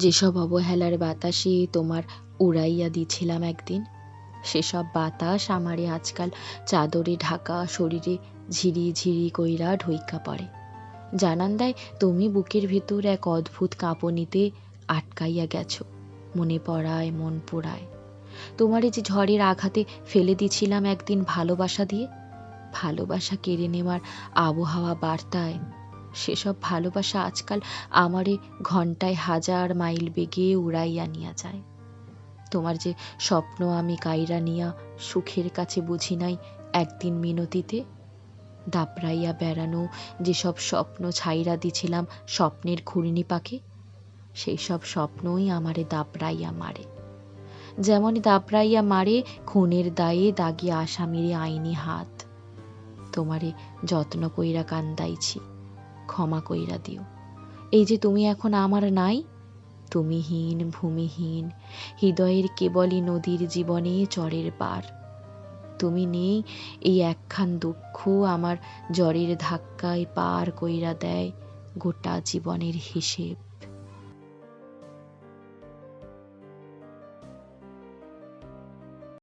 যেসব অবহেলার বাতাসে তোমার উড়াইয়া দিছিলাম একদিন, সেসব বাতাস আমারে আজকাল চাদরে ঢাকা শরীরে ঝিরি ঝিরি কইরা ঢইকা পড়ে। জানান দেয় তুমি বুকের ভেতর এক অদ্ভুত কাঁপনিতে আটকাইয়া গেছো। মনে পড়ায় মন পোড়ায় তোমারে যে ঝড়ের আঘাতে ফেলে দিছিলাম একদিন ভালোবাসা দিয়ে, ভালোবাসা কেড়ে নেওয়ার আবহাওয়া বার্তায়। সেসব ভালোবাসা আজকাল আমারে ঘন্টায় 1000 মাইল বেগে উড়াইয়া নিয়া যায়। তোমার যে স্বপ্ন আমি কাইরা নিয়া সুখের কাছে বুঝি নাই একদিন মিনতিতে, দাপড়াইয়া বেড়ানো যেসব স্বপ্ন ছাইরা দিছিলাম স্বপ্নের ঘূর্ণি পাকে, সেই সব স্বপ্নই আমারে দাপড়াইয়া মারে। যেমন দাপড়াইয়া মারে খুনের দায়ে দাগি আসামিরে আইনি হাত। তোমারে যত্ন কইরা কান্দাইছি, ক্ষমা কইরা দিও। এই যে তুমি এখন আমার নাই, তুমিহীন ভূমিহীন হৃদয়ের কেবলই নদীর জীবনে চরের পার। তুমি নেই, এই একখান দুঃখ আমার জ্বরের ধাক্কায় পার কইরা দেয় গোটা জীবনের হিসেব।